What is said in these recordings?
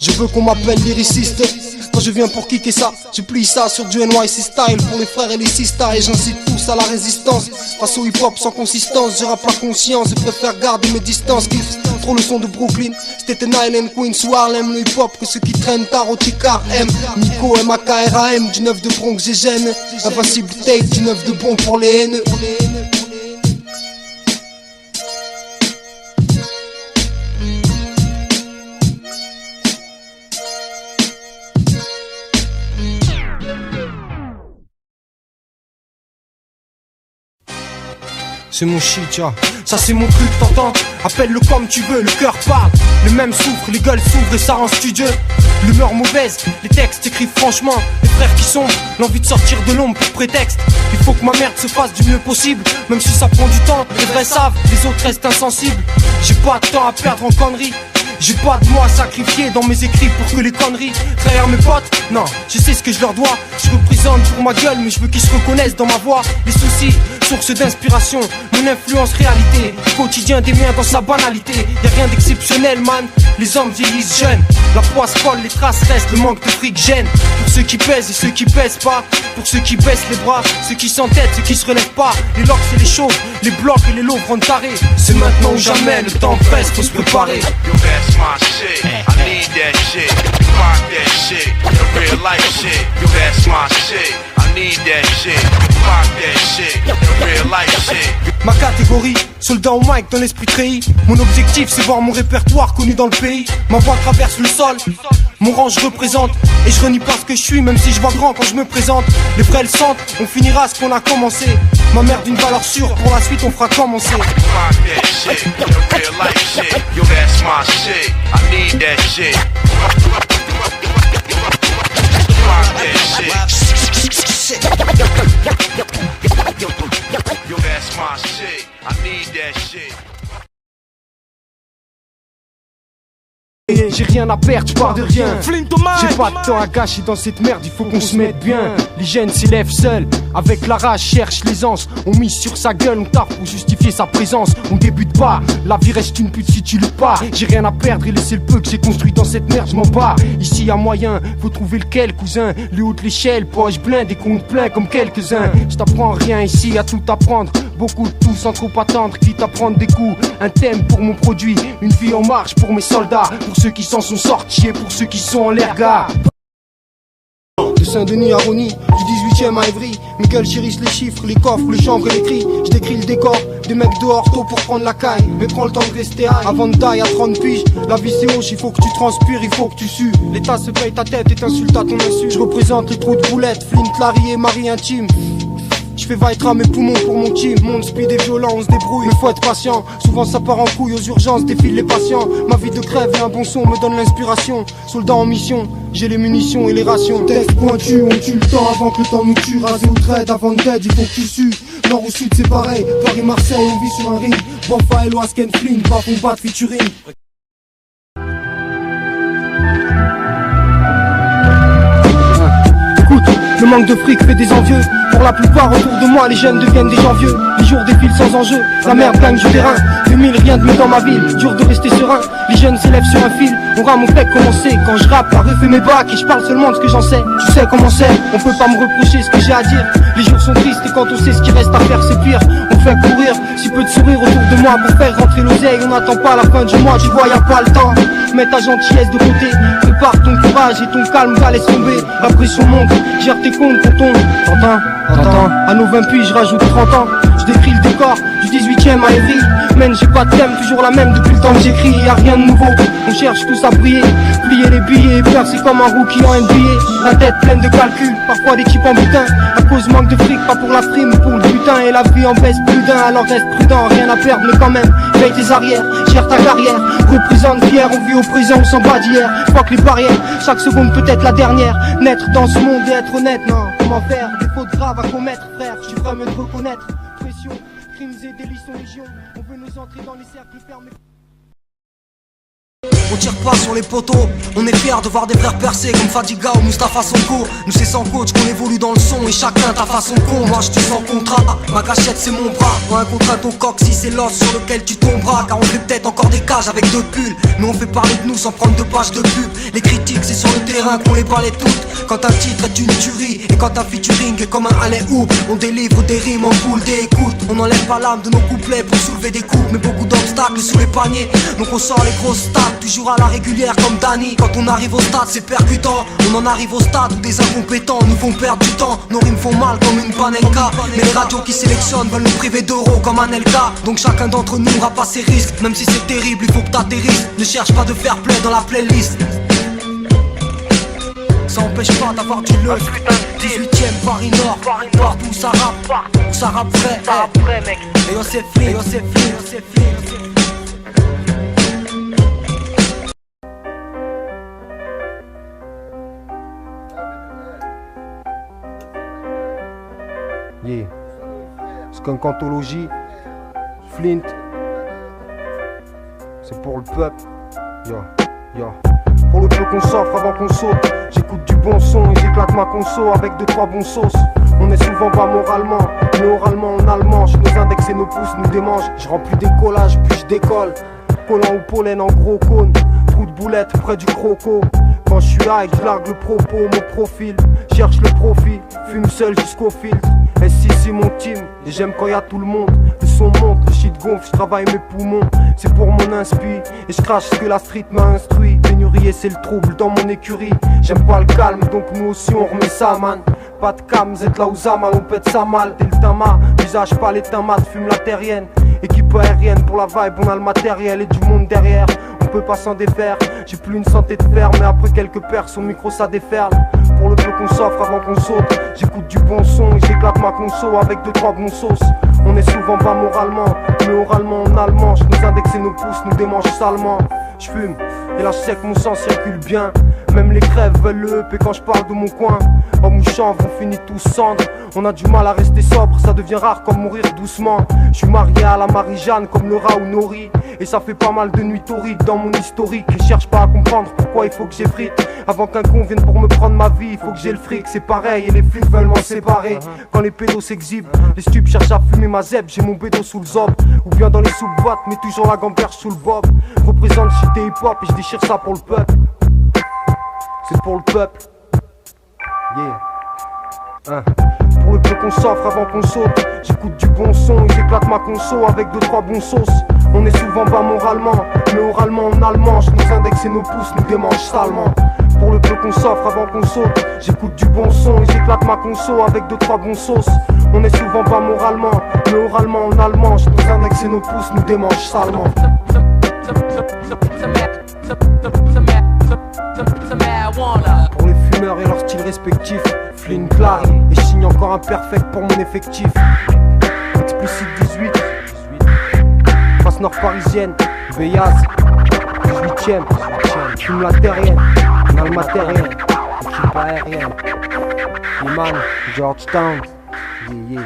Je veux qu'on m'appelle lyriciste. Quand je viens pour kicker ça, je plie ça sur du NYC style pour les frères et les sisters. Et j'incite tous à la résistance face au hip-hop sans consistance. Je rappe la conscience, je préfère garder mes distances. Kiff trop le son de Brooklyn, Staten Island, Queens ou Harlem. Le hip-hop que ceux qui traînent tard au Ticard M. Nico, M.A.K.R.A.M. Du 9 de Bronx, j'ai gêne. Invincible tape, du 9 de bon pour les haineux. C'est mon shit, ya. Ça c'est mon truc, t'entends? Appelle-le comme tu veux, le cœur parle. Le même souffre, les gueules s'ouvrent et ça rend studieux. L'humeur mauvaise, les textes écrits franchement. Les frères qui sont, l'envie de sortir de l'ombre pour prétexte. Il faut que ma merde se fasse du mieux possible. Même si ça prend du temps, les vrais savent, les autres restent insensibles. J'ai pas de temps à perdre en conneries. J'ai pas de mots à sacrifier dans mes écrits pour que les conneries trahir mes potes. Non, je sais ce que je leur dois. Je représente pour ma gueule, mais je veux qu'ils se reconnaissent dans ma voix. Les soucis, source d'inspiration, mon influence réalité, quotidien des miens dans sa banalité. Y'a rien d'exceptionnel man, les hommes vieillissent jeunes. La poisse colle, les traces restent, le manque de fric gêne. Pour ceux qui pèsent et ceux qui pèsent pas, pour ceux qui baissent les bras, ceux qui s'entêtent, ceux qui se relèvent pas. Les locks et les chauves, les blocs et les lots rendent tarés. C'est maintenant ou jamais, le temps presse, faut se préparer. That's my shit, I need that shit. Rock that shit, the real life shit. Yo, that's my shit, I need that shit. Rock that shit, the real life shit. Ma catégorie, soldat au mic dans l'esprit treillis. Mon objectif c'est voir mon répertoire connu dans le pays. Ma voix traverse le sol, mon rang je représente. Et je renie pas ce que je suis même si je vois grand quand je me présente. Les vrais le sentent, on finira ce qu'on a commencé. Ma mère d'une valeur sûre, pour la suite on fera commencer. Rock that shit, the real life shit. Yo, that's my shit, I need that shit. Rock that shit. Yo, that's my shit, I need that shit. J'ai rien à perdre, j'pars de rien. J'ai pas de temps à gâcher dans cette merde, il faut qu'on se mette bien. L'hygiène s'élève seul, avec la rage cherche l'aisance. On mise sur sa gueule, on taffe pour justifier sa présence. On débute pas, la vie reste une pute si tu luttes pas. J'ai rien à perdre et laisser le peu que j'ai construit dans cette merde, j'm'en bats. Ici y'a moyen, faut trouver lequel cousin. Le haut de l'échelle, poche blinde et compte plein comme quelques-uns. J't'apprends rien ici, à tout apprendre. Beaucoup de tout sans trop attendre, quitte à prendre des coups. Un thème pour mon produit, une vie en marche pour mes soldats. Pour ceux qui s'en sont sortis et pour ceux qui sont en l'air gars. De Saint-Denis à Rony, du 18ème à Évry. Mes gueules chérissent les chiffres, les coffres, le chanvre et les cris. Je décris le décor, des mecs dehors tôt pour prendre la caille. Mais prends le temps de rester high avant de taille à 30 piges. La vie c'est hoche, il faut que tu transpires, il faut que tu sues. L'État se paye ta tête et t'insulte à ton insu. Je représente les trous de boulettes, Flint, Larry et Marie intime. Je fais vaître à mes poumons pour mon team. Mon speed est violent, on se débrouille, mais faut être patient. Souvent ça part en couille, aux urgences défilent les patients. Ma vie de crève et un bon son me donne l'inspiration. Soldat en mission, j'ai les munitions et les rations. Test pointu, on tue le temps avant que le temps nous tue. Rasé ou trade avant de dead, il faut que tu sues. Nord ou sud c'est pareil, Paris-Marseille, on vit sur un ring. Bonfa et Loas Ken Flynn, pas combat de featuring. Le manque de fric fait des envieux. Pour la plupart autour de moi les jeunes deviennent des gens vieux. Les jours défilent sans enjeu, la merde gagne du terrain. 2000 rien de mieux dans ma ville, dur de rester serein. Les jeunes s'élèvent sur un fil, on rame au fait commencer. Quand je rappe, la rue fait mes bacs et je parle seulement de ce que j'en sais. Tu sais comment c'est, on peut pas me reprocher ce que j'ai à dire. Les jours sont tristes et quand on sait ce qui reste à faire c'est pire. On fait courir, si peu de sourire autour de moi pour faire rentrer l'oseille. On n'attend pas la fin du mois, tu vois y'a pas le temps. Mets ta gentillesse de côté, prépare ton courage et ton calme, va laisse tomber. La pression monte, gère tes comptes pour ton. T'entends, à nos 20 puis je rajoute 30 ans. Je décris le décor du 18ème à Évry. Man, j'ai pas de thème, toujours la même depuis le temps que j'écris. Y'a rien de nouveau, on cherche tous à briller. Plier les billets, percer comme un rookie en NBA. La tête pleine de calculs, parfois l'équipe en butin. À cause manque de fric, pas pour la prime, pour le butin. Et la vie en baisse plus d'un, alors reste prudent. Rien à perdre, mais quand même, veille tes arrières. Gère ta carrière, représente fier. On vit au présent, on s'en bat d'hier. Fuck les barrières, chaque seconde peut être la dernière. Naître dans ce monde et être honnête, non, comment faire? Des fautes graves à commettre, frère, je suis vraiment de reconnaître. Pression, crimes et délits sont légion. On veut nous entrer dans les cercles fermés. On tire pas sur les poteaux, on est fiers de voir des frères percés comme Fadiga ou Mustapha Sonko. Nous c'est sans coach qu'on évolue dans le son et chacun ta façon con. Moi je te sens contrat, ma gâchette c'est mon bras. Moi un contrat ton coq si c'est l'os sur lequel tu tomberas. Car on fait peut-être encore des cages avec deux pulls, mais on fait parler de nous sans prendre deux pages de pub. Les critiques c'est sur le terrain qu'on les balaie toutes. Quand un titre est une tuerie et quand un featuring est comme un alley-oop, on délivre des rimes en boule d'écoute. On n'enlève pas l'âme de nos couplets pour soulever des coupes, mais beaucoup d'obstacles sous les paniers. Donc on sort les grosses stats, toujours à la régulière comme Danny. Quand on arrive au stade c'est percutant. On en arrive au stade où des incompétents nous font perdre du temps. Nos rimes font mal comme une panenka, mais les radios qui sélectionnent veulent nous priver d'euros comme un LK. Donc chacun d'entre nous aura pas ses risques. Même si c'est terrible il faut que t'atterrisses. Ne cherche pas de fair play dans la playlist. Ça empêche pas d'avoir du love. 18ème Paris Nord, partout où ça rappe vrai, mec. Et on s'est fli, on s'est fli, on s'est fli, on s'est fli. Yeah. Skunk Anthologie, Flint. C'est pour le peuple. Yo, yo. Pour le peu qu'on s'offre avant qu'on saute. J'écoute du bon son et j'éclate ma conso avec 2-3 bons sauces. On est souvent pas moralement, mais oralement on a le manche. Nos index et nos pouces nous démangent. Je remplis des collages puis je décolle. Collant au pollen en gros cône. Trou de boulette près du croco. Quand je suis high, je largue le propos, mon profil. Cherche le profit, fume seul jusqu'au filtre. S6 c'est mon team, et j'aime quand y'a tout le monde. Le son monte, le shit gonfle, je travaille mes poumons. C'est pour mon inspi, et je crache ce que la street m'a instruit. Pénurie c'est le trouble dans mon écurie. J'aime pas le calme, donc nous aussi on remet ça man. Pas de cam, vous êtes là où Zamal, on pète ça mal. T'es le tama, visage pas les mat, fume la terrienne. Équipe aérienne pour la vibe, on a le matériel et du monde derrière. On peut pas s'en défaire, j'ai plus une santé de fer. Mais après quelques paires, son micro ça déferle. Pour le peu qu'on s'offre avant qu'on saute. J'écoute du bon son et j'éclate ma conso avec 2-3 bons sauces. On est souvent pas moralement, mais oralement on a le manche. Nos index et nos pouces nous démangent salement. J'fume, et là je sais que mon sang circule bien. Même les crèves veulent le EP quand je parle de mon coin. En mouchant, on finit tous cendres. On a du mal à rester sobre, ça devient rare comme mourir doucement. Je suis marié à la Marie-Jeanne comme Laura ou Nori. Et ça fait pas mal de nuits torrides dans mon historique. Et cherche pas à comprendre pourquoi il faut que j'effrite. Avant qu'un con vienne pour me prendre ma vie, il faut que j'ai le fric, c'est pareil. Et les flics veulent m'en séparer. Quand les pédos s'exhibent, les stupes cherchent à fumer ma zeb. J'ai mon bédo sous le zob. Ou bien dans les sous-boîtes, mais toujours la gamberge sous le bob. Représente shit et hip-hop et je déchire ça pour le peuple. C'est pour le peuple. Yeah. Pour le peu qu'on s'offre avant qu'on saute. J'écoute du bon son et j'éclate ma conso avec 2-3 bons sauces. On est souvent pas moralement, mais oralement on a le manche. Nos index et nos pouces nous démangent salement. Pour le peu qu'on s'offre avant qu'on saute. J'écoute du bon son et j'éclate ma conso avec 2-3 bons sauces. On est souvent pas moralement, mais oralement on a le manche. Nos index et nos pouces nous démangent salement. Pour les fumeurs et leur style respectif, Flynn Clary, et je signe encore un perfect pour mon effectif. Explicite 18, face nord parisienne, Beyaz, 18ème, fume la terrienne, on a le matériel, équipe aérienne, Iman, Georgetown, yeah.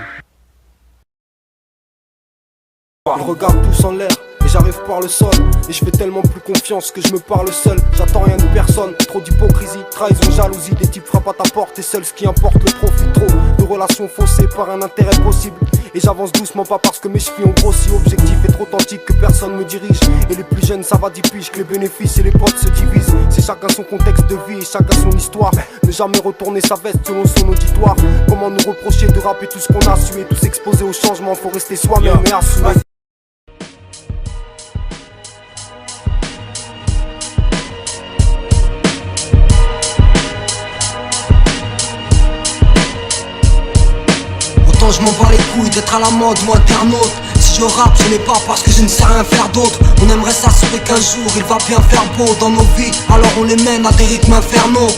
Ils regardent tous en l'air. J'arrive par le sol et je fais tellement plus confiance que je me parle seul. J'attends rien de personne, trop d'hypocrisie, trahison, jalousie. Des types frappent à ta porte et seul ce qui importe le profit. Trop de relations faussées par un intérêt possible. Et j'avance doucement pas parce que mes chevilles ont grossi. Objectif est trop authentique que personne me dirige. Et les plus jeunes ça va 10 piges que les bénéfices et les potes se divisent. C'est chacun son contexte de vie et chacun son histoire. Ne jamais retourner sa veste selon son auditoire. Comment nous reprocher de rapper tout ce qu'on a su et tout s'exposer au changement. Faut rester soi-même et assumer. Je m'en bats les couilles d'être à la mode, moi internaute. Si je rappe, ce n'est pas parce que je ne sais rien faire d'autre. On aimerait s'assurer qu'un jour il va bien faire beau dans nos vies. Alors on les mène à des rythmes infernaux.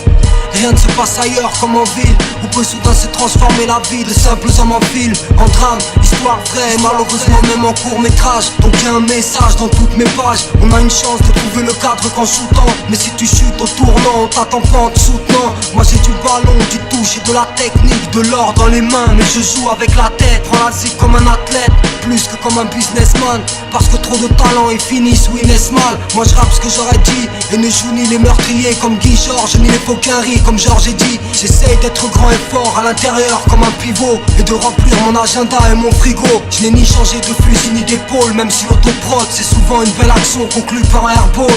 Rien ne se passe ailleurs comme en ville, où peut soudain se transformer la vie de simples hommes en film, en drame, histoire vraie, malheureusement même en court métrage. Donc y'a un message dans toutes mes pages. On a une chance de trouver le cadre qu'en shootant. Mais si tu chutes au tournant, on t'attend pas en te soutenant. Moi j'ai du ballon, du touche et de la technique, de l'or dans les mains, mais je joue avec la tête. Prends la zik comme un athlète, plus que comme un businessman. Parce que trop de talent et finissent oui naissent mal. Moi je rappe ce que j'aurais dit et ne joue ni les meurtriers comme Guy Georges, ni les fauquinneries comme Georges et dit. J'essaye d'être grand et fort à l'intérieur comme un pivot, et de remplir mon agenda et mon frigo. Je n'ai ni changé de fusil ni d'épaule, même si l'autoprod c'est souvent une belle action conclue par un airball.